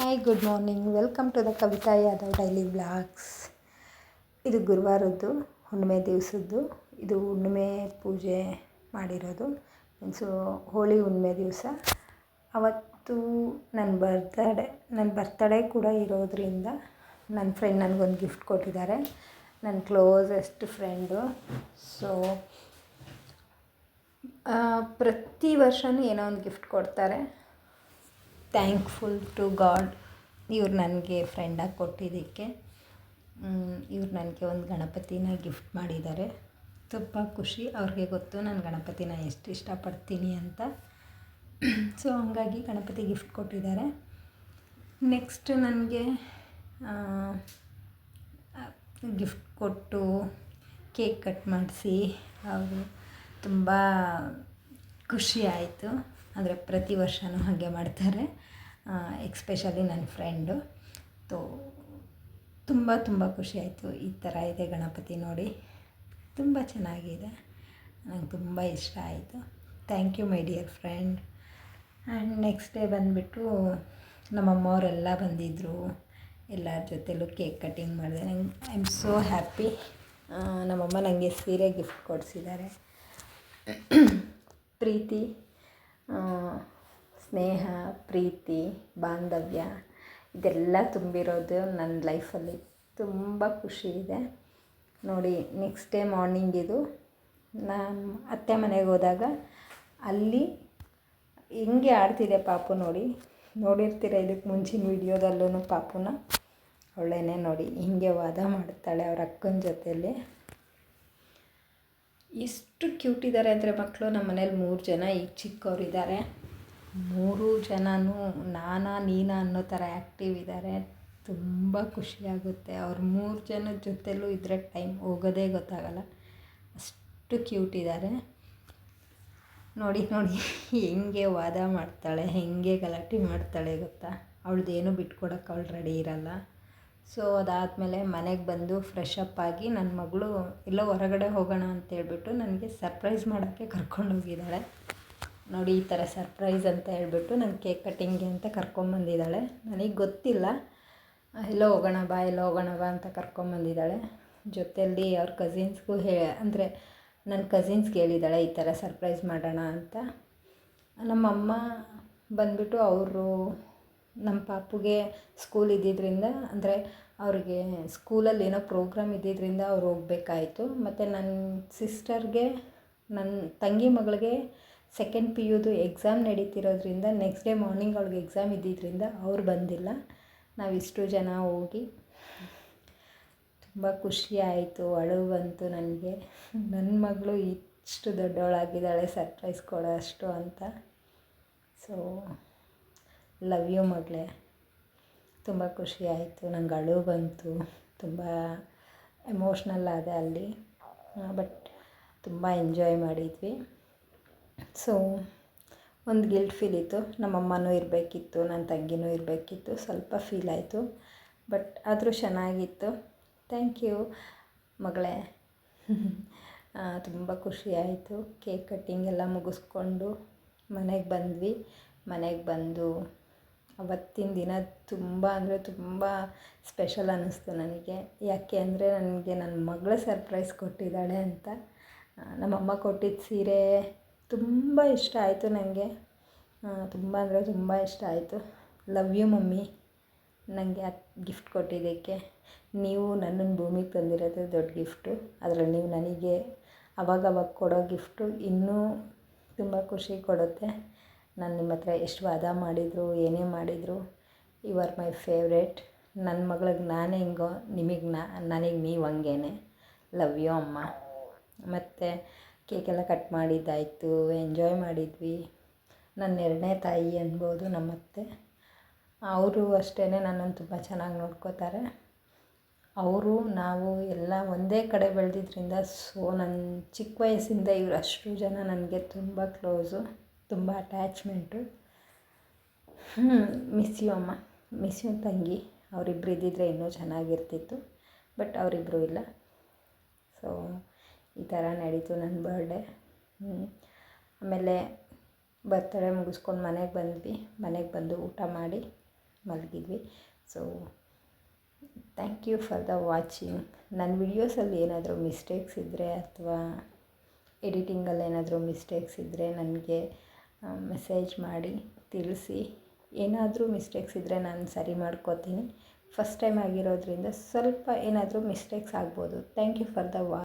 Hi, good morning. Welcome to the Kavitha Yadav daily vlogs. ಇದು ಗುರುವಾರದ್ದು ಹುಣ್ಣಿಮೆ ದಿವಸದ್ದು. ಇದು ಹುಣ್ಣಿಮೆ ಪೂಜೆ ಮಾಡಿರೋದು. ಮೀನ್ಸು ಹೋಳಿ ಹುಣ್ಣಿಮೆ ದಿವಸ. ಅವತ್ತು ನನ್ನ ಬರ್ತಡೇ ಕೂಡ ಇರೋದರಿಂದ ನನ್ನ ಫ್ರೆಂಡ್ ನನಗೊಂದು ಗಿಫ್ಟ್ ಕೊಟ್ಟಿದ್ದಾರೆ. ನನ್ನ ಕ್ಲೋಸೆಸ್ಟ್ ಫ್ರೆಂಡು. ಸೊ ಪ್ರತಿ ವರ್ಷವೂ ಏನೋ ಒಂದು ಗಿಫ್ಟ್ ಕೊಡ್ತಾರೆ. ಥ್ಯಾಂಕ್ಫುಲ್ ಟು ಗಾಡ್ ಇವ್ರು ನನಗೆ ಫ್ರೆಂಡಾಗಿ ಕೊಟ್ಟಿದ್ದಕ್ಕೆ. ಇವ್ರು ನನಗೆ ಒಂದು ಗಣಪತಿನ ಗಿಫ್ಟ್ ಮಾಡಿದ್ದಾರೆ. ತುಂಬ ಖುಷಿ. ಅವ್ರಿಗೆ ಗೊತ್ತು ನಾನು ಗಣಪತಿನ ಎಷ್ಟು ಇಷ್ಟಪಡ್ತೀನಿ ಅಂತ. ಸೊ ಹಂಗಾಗಿ ಗಣಪತಿ ಗಿಫ್ಟ್ ಕೊಟ್ಟಿದ್ದಾರೆ. ನೆಕ್ಸ್ಟ್ ನನಗೆ ಗಿಫ್ಟ್ ಕೊಟ್ಟು ಕೇಕ್ ಕಟ್ ಮಾಡಿಸಿ ಅವರು ತುಂಬ ಖುಷಿ ಆಯಿತು. ಅಂದರೆ ಪ್ರತಿ ವರ್ಷವೂ ಹಾಗೆ ಮಾಡ್ತಾರೆ. ಎಕ್ಸ್ಪೆಷಲಿ ನನ್ನ ಫ್ರೆಂಡು. ತುಂಬ ಖುಷಿ ಆಯಿತು. ಈ ಥರ ಇದೆ ಗಣಪತಿ ನೋಡಿ, ತುಂಬ ಚೆನ್ನಾಗಿದೆ. ನಂಗೆ ತುಂಬ ಇಷ್ಟ ಆಯಿತು. Thank you my dear friend. And next day ಬಂದುಬಿಟ್ಟು ನಮ್ಮಮ್ಮವರೆಲ್ಲ ಬಂದಿದ್ದರು. ಎಲ್ಲರ ಜೊತೆಲೂ ಕೇಕ್ ಕಟ್ಟಿಂಗ್ ಮಾಡಿದೆ. I am so happy. ನಮ್ಮಮ್ಮ ನನಗೆ ಸೀರೆ ಗಿಫ್ಟ್ ಕೊಡಿಸಿದ್ದಾರೆ. ಪ್ರೀತಿ, ಸ್ನೇಹ, ಪ್ರೀತಿ, ಬಾಂಧವ್ಯ ಇದೆಲ್ಲ ತುಂಬಿರೋದು ನನ್ನ ಲೈಫಲ್ಲಿ. ತುಂಬ ಖುಷಿ ಇದೆ ನೋಡಿ. ನೆಕ್ಸ್ಟ್ ಡೇ ಮಾರ್ನಿಂಗ್ ಇದು ನಾನು ಅತ್ತೆ ಮನೆಗೆ ಹೋದಾಗ ಅಲ್ಲಿ ಹೆಂಗೆ ಆಡ್ತಿದೆ ಪಾಪು ನೋಡಿರ್ತೀರ ಇದಕ್ಕೆ ಮುಂಚಿನ ವೀಡಿಯೋದಲ್ಲೂ ಪಾಪುನ. ಅವಳೇನೆ ನೋಡಿ ಹಿಂಗೆ ವಾದ ಮಾಡ್ತಾಳೆ ಅವ್ರ ಅಕ್ಕನ ಜೊತೆಯಲ್ಲಿ. ಎಷ್ಟು ಕ್ಯೂಟ್ ಇದ್ದಾರೆ ಅಂದರೆ ಮಕ್ಕಳು. ನಮ್ಮ ಮನೇಲಿ 3 ಜನ ಈಗ ಚಿಕ್ಕವರಿದ್ದಾರೆ. 3 ಜನನೂ ನೀನಾ ಅನ್ನೋ ಥರ ಆ್ಯಕ್ಟಿವ್ ಇದ್ದಾರೆ. ತುಂಬ ಖುಷಿಯಾಗುತ್ತೆ. ಅವ್ರ 3 ಜನದ ಜೊತೆಲೂ ಇದ್ದರೆ ಟೈಮ್ ಹೋಗೋದೇ ಗೊತ್ತಾಗಲ್ಲ. ಅಷ್ಟು ಕ್ಯೂಟ್ ಇದ್ದಾರೆ ನೋಡಿ. ಹೆಂಗೆ ವಾದ ಮಾಡ್ತಾಳೆ, ಹೆಂಗೆ ಗಲಾಟೆ ಮಾಡ್ತಾಳೆ ಗೊತ್ತಾ. ಅವಳದ್ದೇನು ಬಿಟ್ಕೊಡೋಕೆ ಅವಳು ರೆಡಿ ಇರಲ್ಲ. ಸೊ ಅದಾದಮೇಲೆ ಮನೆಗೆ ಬಂದು ಫ್ರೆಶ್ ಅಪ್ ಆಗಿ ನನ್ನ ಮಗಳು ಎಲ್ಲೋ ಹೊರಗಡೆ ಹೋಗೋಣ ಅಂತೇಳ್ಬಿಟ್ಟು ನನಗೆ ಸರ್ಪ್ರೈಸ್ ಮಾಡೋಕ್ಕೆ ಕರ್ಕೊಂಡೋಗಿದ್ದಾಳೆ ನೋಡಿ. ಈ ಥರ ಸರ್ಪ್ರೈಸ್ ಅಂತ ಹೇಳ್ಬಿಟ್ಟು ನನ್ನ ಕೇಕ್ ಕಟ್ಟಿಂಗ್ಗೆ ಅಂತ ಕರ್ಕೊಂಬಂದಿದ್ದಾಳೆ. ನನಗೆ ಗೊತ್ತಿಲ್ಲ. ಎಲ್ಲೋ ಹೋಗೋಣ ಬಾ ಅಂತ ಕರ್ಕೊಂಬಂದಿದ್ದಾಳೆ. ಜೊತೆಯಲ್ಲಿ ಅವ್ರ ಕಸಿನ್ಸ್ಗೂ ಅಂದರೆ ನನ್ನ ಕಸಿನ್ಸ್ಗೆ ಹೇಳಿದ್ದಾಳೆ ಈ ಥರ ಸರ್ಪ್ರೈಸ್ ಮಾಡೋಣ ಅಂತ. ನಮ್ಮಮ್ಮ ಬಂದುಬಿಟ್ಟು ಅವರು ನಮ್ಮ ಪಾಪುಗೆ ಸ್ಕೂಲ್ ಇದ್ದಿದ್ದರಿಂದ, ಅಂದರೆ ಅವ್ರಿಗೆ ಸ್ಕೂಲಲ್ಲಿ ಏನೋ ಪ್ರೋಗ್ರಾಮ್ ಇದ್ದಿದ್ದರಿಂದ ಅವ್ರು ಹೋಗಬೇಕಾಯಿತು. ಮತ್ತು ನನ್ನ ಸಿಸ್ಟರ್ಗೆ, ನನ್ನ ತಂಗಿ ಮಗಳಿಗೆ ಸೆಕೆಂಡ್ PUದು ಎಕ್ಸಾಮ್ ನಡೀತಿರೋದ್ರಿಂದ ನೆಕ್ಸ್ಟ್ ಡೇ ಮಾರ್ನಿಂಗ್ ಅವಳಿಗೆ ಎಕ್ಸಾಮ್ ಇದ್ದಿದ್ದರಿಂದ ಅವ್ರು ಬಂದಿಲ್ಲ. ನಾವಿಷ್ಟು ಜನ ಹೋಗಿ ತುಂಬ ಖುಷಿ ಆಯಿತು. ಅಳು ಬಂತು ನನಗೆ. ನನ್ನ ಮಗಳು ಇಷ್ಟು ದೊಡ್ಡವಳಾಗಿದ್ದಾಳೆ ಸರ್ಪ್ರೈಸ್ ಕೊಡೋ ಅಷ್ಟು ಅಂತ. ಸೊ ಲವ್ ಯು ಮಗಳೇ. ತುಂಬ ಖುಷಿ ಆಯಿತು. ನಂಗೆ ಅಳು ಬಂತು. ತುಂಬ ಎಮೋಷ್ನಲ್ ಆದೆ ಅಲ್ಲಿ. ಬಟ್ ತುಂಬ ಎಂಜಾಯ್ ಮಾಡಿದ್ವಿ. ಸೊ ಒಂದು ಗಿಲ್ಟ್ ಫೀಲ್ ಇತ್ತು. ನಮ್ಮಮ್ಮನೂ ಇರಬೇಕಿತ್ತು, ನನ್ನ ತಂಗಿನೂ ಇರಬೇಕಿತ್ತು. ಸ್ವಲ್ಪ ಫೀಲ್ ಆಯಿತು. ಬಟ್ ಆದರೂ ಚೆನ್ನಾಗಿತ್ತು. ಥ್ಯಾಂಕ್ ಯು ಮಗಳೇ. ತುಂಬ ಖುಷಿ ಆಯಿತು. ಕೇಕ್ ಕಟ್ಟಿಂಗ್ ಎಲ್ಲ ಮುಗಿಸ್ಕೊಂಡು ಮನೆಗೆ ಬಂದ್ವಿ. ಮನೆಗೆ ಬಂದು ಅವತ್ತಿನ ದಿನ ತುಂಬ ಅಂದರೆ ತುಂಬ ಸ್ಪೆಷಲ್ ಅನ್ನಿಸ್ತು ನನಗೆ. ಯಾಕೆ ಅಂದರೆ ನನಗೆ ನನ್ನ ಮಗಳು ಸರ್ಪ್ರೈಸ್ ಕೊಟ್ಟಿದ್ದಾಳೆ ಅಂತ. ನಮ್ಮಮ್ಮ ಕೊಟ್ಟಿದ್ದ ಸೀರೆ ತುಂಬ ಇಷ್ಟ ಆಯಿತು ನನಗೆ. ತುಂಬ ಅಂದರೆ ತುಂಬ ಇಷ್ಟ ಆಯಿತು. ಲವ್ ಯು ಮಮ್ಮಿ, ನನಗೆ ಗಿಫ್ಟ್ ಕೊಟ್ಟಿದ್ದಕ್ಕೆ. ನೀವು ನನ್ನನ್ನು ಭೂಮಿಗೆ ತಂದಿರೋದೇ ದೊಡ್ಡ ಗಿಫ್ಟು. ಅದರಲ್ಲಿ ನೀವು ನನಗೆ ಅವಾಗವಾಗ ಕೊಡೋ ಗಿಫ್ಟು ಇನ್ನೂ ತುಂಬ ಖುಷಿ ಕೊಡುತ್ತೆ. ನಾನು ನಿಮ್ಮ ಹತ್ರ ಎಷ್ಟು ವಾದ ಮಾಡಿದರು, ಏನೇ ಮಾಡಿದರು, ಯು ಆರ್ ಮೈ ಫೇವ್ರೇಟ್. ನನ್ನ ಮಗಳಿಗೆ ನಾನು ಹೆಂಗೋ ನನಗೆ ನೀವು ಹಂಗೇನೆ. ಲವ್ ಯು ಅಮ್ಮ. ಮತ್ತು ಕೇಕೆಲ್ಲ ಕಟ್ ಮಾಡಿದ್ದಾಯಿತು. ಎಂಜಾಯ್ ಮಾಡಿದ್ವಿ. ನನ್ನ 2ನೇ ತಾಯಿ ಅನ್ಬೋದು ನಮ್ಮತ್ತೆ. ಅವರು ಅಷ್ಟೇ ನನ್ನನ್ನು ತುಂಬ ಚೆನ್ನಾಗಿ ನೋಡ್ಕೋತಾರೆ. ಅವರು ನಾವು ಎಲ್ಲ ಒಂದೇ ಕಡೆ ಬೆಳೆದಿದ್ದರಿಂದ ಸೊ ನನ್ನ ಚಿಕ್ಕ ವಯಸ್ಸಿಂದ ಇವರು ಅಷ್ಟು ಜನ ನನಗೆ ತುಂಬ ಕ್ಲೋಸು, ತುಂಬ ಅಟ್ಯಾಚ್ಮೆಂಟು. ಮಿಸ್ ಯು ಅಮ್ಮ, ಮಿಸ್ ಯು ತಂಗಿ. ಅವರಿಬ್ಬರು ಇದ್ದಿದ್ದರೆ ಇನ್ನೂ ಚೆನ್ನಾಗಿರ್ತಿತ್ತು. ಬಟ್ ಅವರಿಬ್ಬರು ಇಲ್ಲ. ಸೊ ಈ ಥರ ನಡೀತು ನನ್ನ ಬರ್ಡೇ. ಆಮೇಲೆ ಬರ್ತಡೇ ಮುಗಿಸ್ಕೊಂಡು ಮನೆಗೆ ಬಂದ್ವಿ. ಮನೆಗೆ ಬಂದು ಊಟ ಮಾಡಿ ಮಲಗಿದ್ವಿ. So thank you for the watching. ನನ್ನ ವಿಡಿಯೋಸಲ್ಲಿ ಏನಾದರೂ ಮಿಸ್ಟೇಕ್ಸ್ ಇದ್ದರೆ ಅಥವಾ ಎಡಿಟಿಂಗಲ್ಲಿ ಏನಾದರೂ ಮಿಸ್ಟೇಕ್ಸ್ ಇದ್ದರೆ ನನಗೆ ಮೆಸೇಜ್ ಮಾಡಿ ತಿಳಿಸಿ. ಏನಾದರೂ ಮಿಸ್ಟೇಕ್ಸ್ ಇದ್ದರೆ ನಾನು ಸರಿ ಮಾಡ್ಕೋತೀನಿ. ಫಸ್ಟ್ ಟೈಮ್ ಆಗಿರೋದ್ರಿಂದ ಸ್ವಲ್ಪ ಏನಾದರೂ ಮಿಸ್ಟೇಕ್ಸ್ ಆಗ್ಬೋದು. Thank you for the